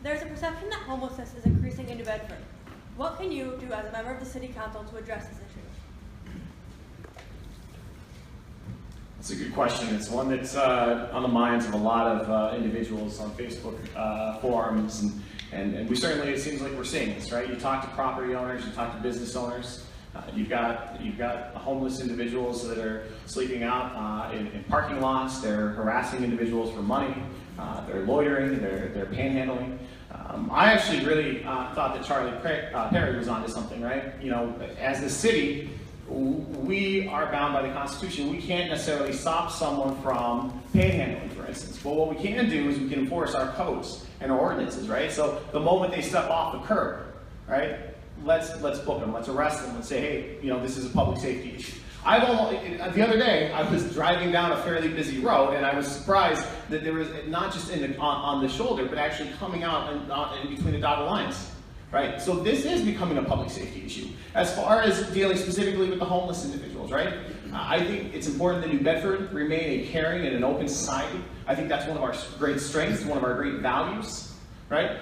There's a perception that homelessness is increasing in New Bedford. What can you do as a member of the City Council to address this issue? That's a good question. It's one that's on the minds of a lot of individuals on Facebook forums, and we certainly, it seems like we're seeing this, right? You talk to property owners, you talk to business owners. You've got homeless individuals that are sleeping out in parking lots. They're harassing individuals for money. They're loitering. They're panhandling. I actually really thought that Charlie Perry was onto something, right? You know, as the city, we are bound by the Constitution. We can't necessarily stop someone from panhandling, for instance. But what we can do is we can enforce our codes and our ordinances, right? So the moment they step off the curb, right? Let's book them, let's arrest them, let's say, hey, you know, this is a public safety issue. The other day, I was driving down a fairly busy road, and I was surprised that there was not just on the shoulder, but actually coming out in between the dotted lines, right? So this is becoming a public safety issue. As far as dealing specifically with the homeless individuals, right? I think it's important that New Bedford remain a caring and an open society. I think that's one of our great strengths, one of our great values, right?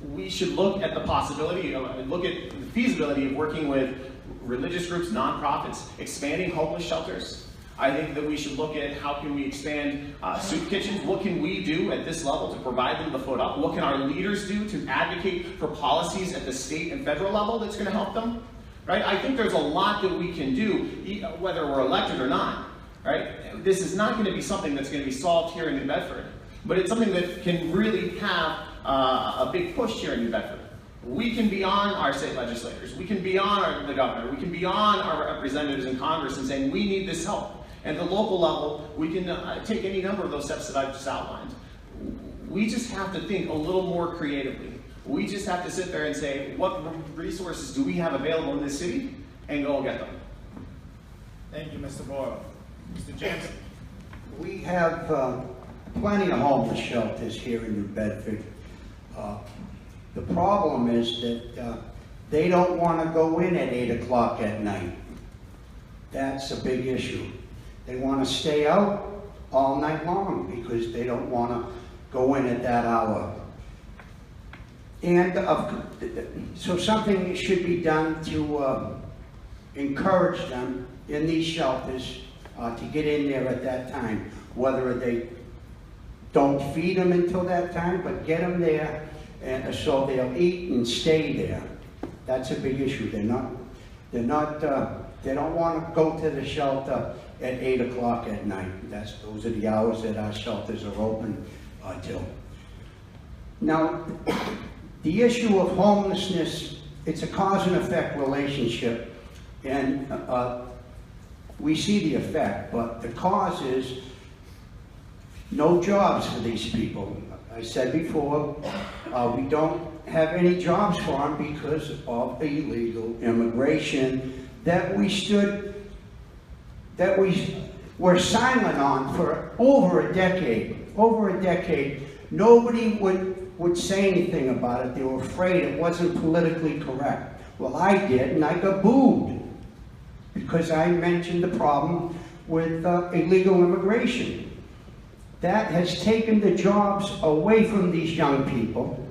We should look at the possibility, look at the feasibility of working with religious groups, nonprofits, expanding homeless shelters. I think that we should look at how can we expand soup kitchens. What can we do at this level to provide them the foot up? What can our leaders do to advocate for policies at the state and federal level that's going to help them? Right? I think there's a lot that we can do, whether we're elected or not. Right? This is not going to be something that's going to be solved here in New Bedford, but it's something that can really have a big push here in New Bedford. We can be on our state legislators, we can be on the governor, we can be on our representatives in Congress and saying we need this help. At the local level, we can take any number of those steps that I've just outlined. We just have to think a little more creatively. We just have to sit there and say, what resources do we have available in this city, and go get them. Thank you, Mr. Boyle. Mr. Jansen. We have plenty of homeless shelters here in New Bedford. The problem is that they don't want to go in at 8 o'clock at night. That's a big issue. They want to stay out all night long because they don't want to go in at that hour. And so something should be done to encourage them in these shelters to get in there at that time. Whether they don't feed them until that time, but get them there, and so they'll eat and stay there. That's a big issue. They don't want to go to the shelter at 8 o'clock at night. Those are the hours that our shelters are open till. Now, the issue of homelessness, it's a cause and effect relationship, and we see the effect, but the cause is no jobs for these people. I said before, we don't have any jobs for them because of illegal immigration that we were silent on for over a decade. Over a decade, nobody would say anything about it. They were afraid it wasn't politically correct. Well, I did, and I got booed because I mentioned the problem with illegal immigration. That has taken the jobs away from these young people.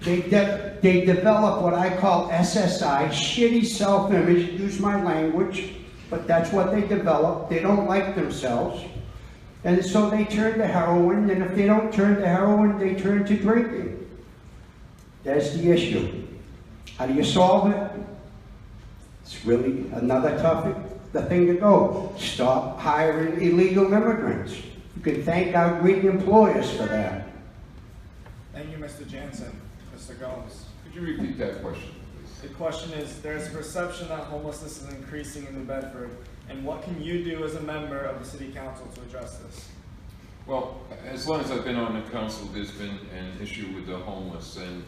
They develop what I call SSI, shitty self-image, use my language, but that's what they develop. They don't like themselves. And so they turn to heroin, and if they don't turn to heroin, they turn to drinking. That's the issue. How do you solve it? It's really another tough thing to go. Stop hiring illegal immigrants. You can thank our Greek employers for that. Thank you, Mr. Jansen. Mr. Gomes. Could you repeat that question, please? The question is, there's a perception that homelessness is increasing in New Bedford, and what can you do as a member of the City Council to address this? Well, as long as I've been on the council, there's been an issue with the homeless, and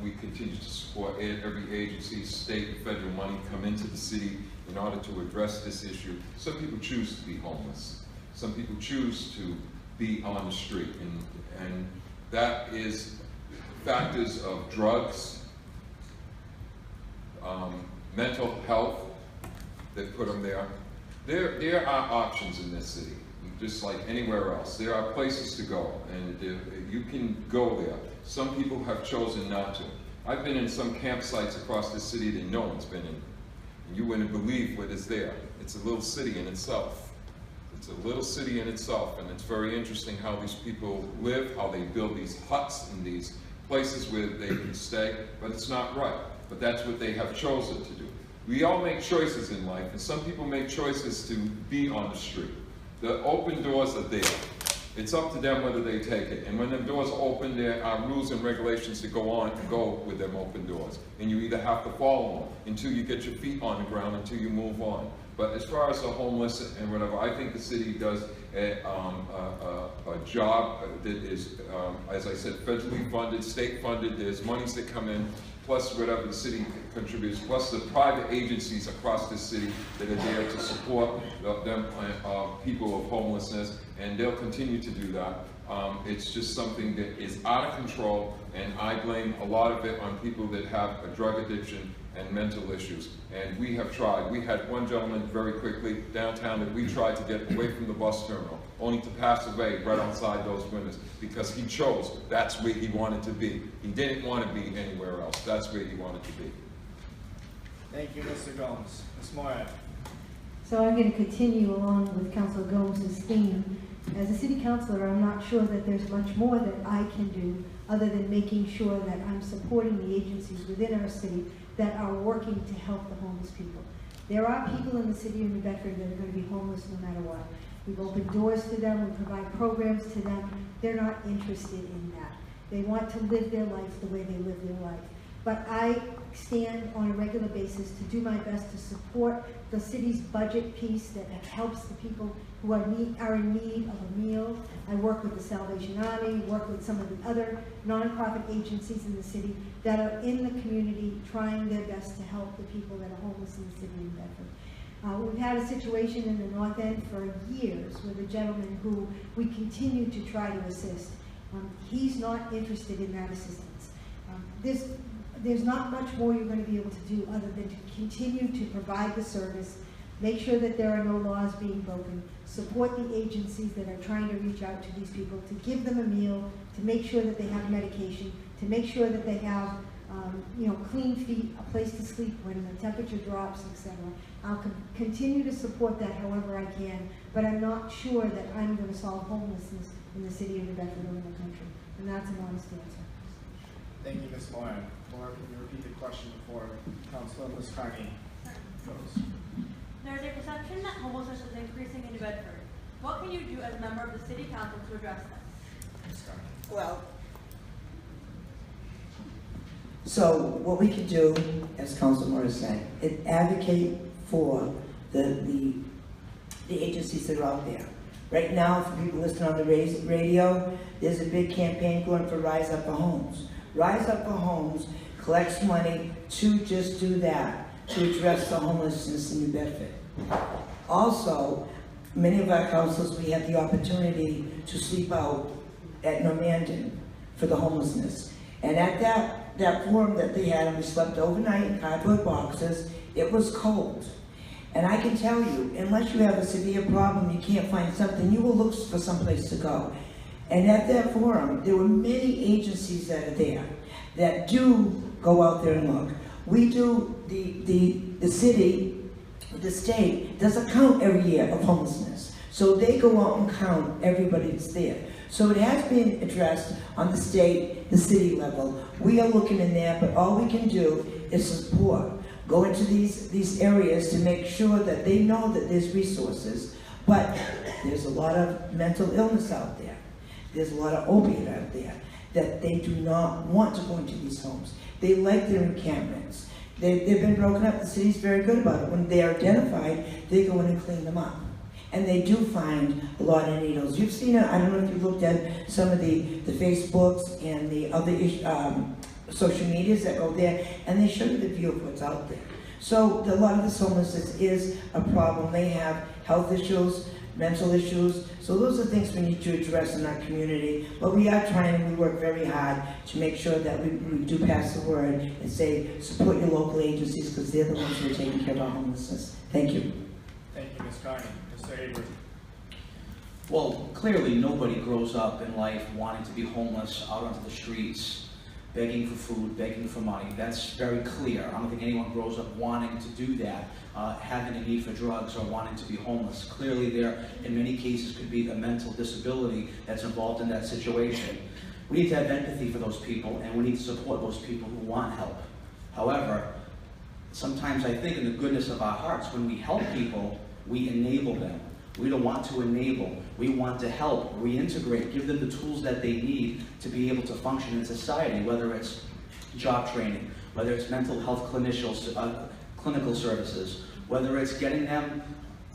we continue to support every agency, state and federal money come into the city in order to address this issue. Some people choose to be homeless. Some people choose to be on the street, and that is factors of drugs, mental health that put them there. There are options in this city, just like anywhere else. There are places to go, and you can go there. Some people have chosen not to. I've been in some campsites across the city that no one's been in. And you wouldn't believe what is there. It's a little city in itself. It's a little city in itself, and it's very interesting how these people live, how they build these huts in these places where they can stay, but it's not right. But that's what they have chosen to do. We all make choices in life, and some people make choices to be on the street. The open doors are there. It's up to them whether they take it. And when them doors open, there are rules and regulations that go with them open doors. And you either have to follow them until you get your feet on the ground, until you move on. But as far as the homeless and whatever, I think the city does a job that is, as I said, federally funded, state funded. There's monies that come in, plus whatever the city contributes, plus the private agencies across the city that are there to support them, people of homelessness, and they'll continue to do that. It's just something that is out of control, and I blame a lot of it on people that have a drug addiction and mental issues. And we have tried. We had one gentleman very quickly downtown that we tried to get away from the bus terminal, only to pass away right outside those windows because he chose that's where he wanted to be. He didn't want to be anywhere else. That's where he wanted to be. Thank you, Mr. Gomes. Ms. Moran. So I'm going to continue along with Councilor Gomes' theme. As a city councilor, I'm not sure that there's much more that I can do other than making sure that I'm supporting the agencies within our city that are working to help the homeless people. There are people in the city of New Bedford that are going to be homeless no matter what. We've opened doors to them, we provide programs to them. They're not interested in that. They want to live their life the way they live their life. But I stand on a regular basis to do my best to support the city's budget piece that helps the people who are in need of a meal. I work with the Salvation Army, work with some of the other nonprofit agencies in the city that are in the community trying their best to help the people that are homeless in the city of Bedford. We've had a situation in the North End for years with a gentleman who we continue to try to assist. He's not interested in that assistance. There's not much more you're going to be able to do other than to continue to provide the service, make sure that there are no laws being broken, support the agencies that are trying to reach out to these people, to give them a meal, to make sure that they have medication, to make sure that they have clean feet, a place to sleep when the temperature drops, etc. I'll continue to support that however I can, but I'm not sure that I'm going to solve homelessness in the city of New Bedford or in the country, and that's an honest answer. Thank you, Ms. Moran. Laura, can you repeat the question before Councilor Ms. Carney goes? There is a perception that homelessness is increasing in New Bedford. What can you do as a member of the city council to address this? Ms. Carney. Well, so what we can do, as Councilor Morris said, is advocate for the agencies that are out there. Right now, for people listening on the radio, there's a big campaign going for Rise Up for Homes. Rise Up for Homes collects money to just do that, to address the homelessness in New Bedford. Also, many of our councils, we have the opportunity to sleep out at Normandin for the homelessness. And at that forum that they had, and we slept overnight in cardboard boxes, it was cold. And I can tell you, unless you have a severe problem, you can't find something, you will look for someplace to go. And at that forum, there were many agencies that are there that do go out there and look. We do, the city, the state, does a count every year of homelessness. So they go out and count everybody that's there. So it has been addressed on the state, the city level. We are looking in there, but all we can do is support. Go into these areas to make sure that they know that there's resources. But there's a lot of mental illness out there. There's a lot of opiate out there that they do not want to go into these homes. They like their encampments. They've been broken up. The city's very good about it. When they're identified, they go in and clean them up. And they do find a lot of needles. You've seen it, I don't know if you've looked at some of the Facebooks and the other social medias that go there, and they show you the view of what's out there. So a lot of this homelessness is a problem. They have health issues, mental issues. So those are things we need to address in our community. But we are trying, and we work very hard to make sure that we do pass the word and say, support your local agencies because they're the ones who are taking care of our homelessness. Thank you. Thank you, Ms. Carney. Mr. Avery. Well, clearly nobody grows up in life wanting to be homeless, out onto the streets, begging for food, begging for money. That's very clear. I don't think anyone grows up wanting to do that, having a need for drugs or wanting to be homeless. Clearly there, in many cases, could be a mental disability that's involved in that situation. We need to have empathy for those people, and we need to support those people who want help. However, sometimes I think in the goodness of our hearts, when we help people, we enable them. We don't want to enable. We want to help, reintegrate, give them the tools that they need to be able to function in society, whether it's job training, whether it's mental health clinical services, whether it's getting them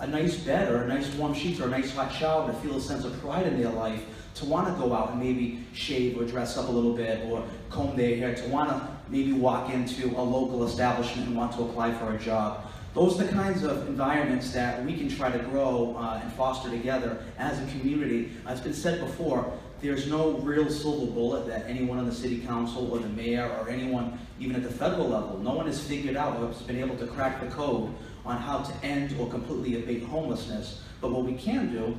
a nice bed or a nice warm sheet or a nice hot shower to feel a sense of pride in their life, to want to go out and maybe shave or dress up a little bit or comb their hair, to want to maybe walk into a local establishment and want to apply for a job. Those are the kinds of environments that we can try to grow and foster together as a community. It's been said before, there's no real silver bullet that anyone on the city council or the mayor or anyone even at the federal level, no one has figured out or has been able to crack the code on how to end or completely abate homelessness. But what we can do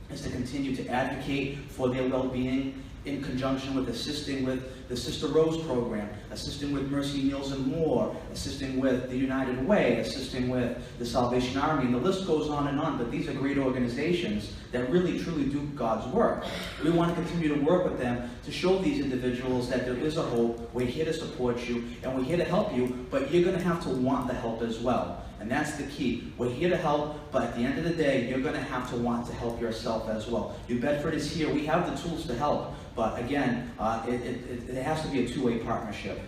is to continue to advocate for their well-being in conjunction with assisting with the Sister Rose program, assisting with Mercy Meals and More, assisting with the United Way, assisting with the Salvation Army, and the list goes on, but these are great organizations that really truly do God's work. We want to continue to work with them to show these individuals that there is a hope, we're here to support you, and we're here to help you, but you're going to have to want the help as well. And that's the key. We're here to help, but at the end of the day, you're going to have to want to help yourself as well. New Bedford is here. We have the tools to help, but again, it has to be a two-way partnership.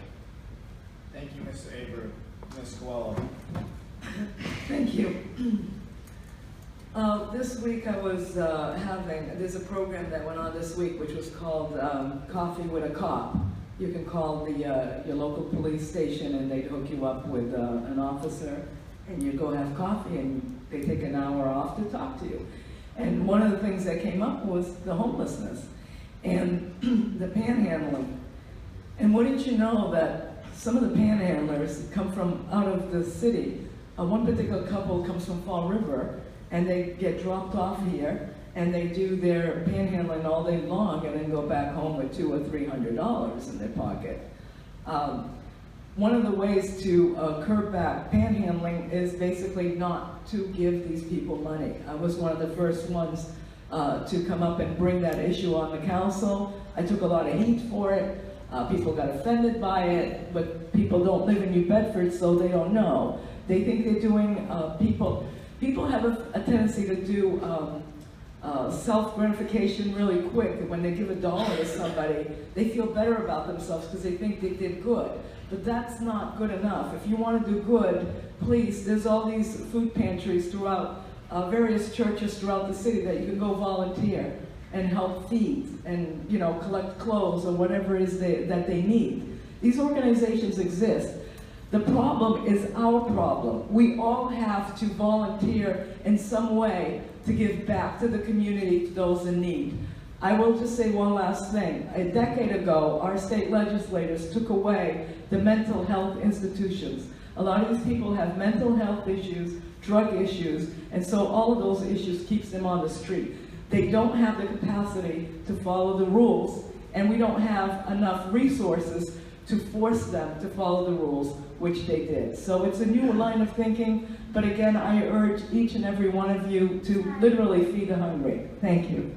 Thank you, Mr. Aber. Ms. Coelho. Thank you. This week I was there's a program that went on this week which was called Coffee with a Cop. You can call your local police station and they'd hook you up with an officer, and you go have coffee and they take an hour off to talk to you. And one of the things that came up was the homelessness and the panhandling. And wouldn't you know that some of the panhandlers come from out of the city. One particular couple comes from Fall River, and they get dropped off here, and they do their panhandling all day long and then go back home with $200 or $300 in their pocket. One of the ways to curb back panhandling is basically not to give these people money. I was one of the first ones to come up and bring that issue on the council. I took a lot of heat for it. People got offended by it, but people don't live in New Bedford, so they don't know. They think they're doing, people have a tendency to do self-gratification really quick. When they give $1 to somebody, they feel better about themselves because they think they did good. But that's not good enough. If you want to do good, please, there's all these food pantries throughout various churches throughout the city that you can go volunteer and help feed and, you know, collect clothes or whatever it is that they need. These organizations exist. The problem is our problem. We all have to volunteer in some way to give back to the community, to those in need. I will just say one last thing. A decade ago, our state legislators took away the mental health institutions. A lot of these people have mental health issues, drug issues, and so all of those issues keeps them on the street. They don't have the capacity to follow the rules, and we don't have enough resources to force them to follow the rules, which they did. So it's a new line of thinking, but again, I urge each and every one of you to literally feed the hungry. Thank you.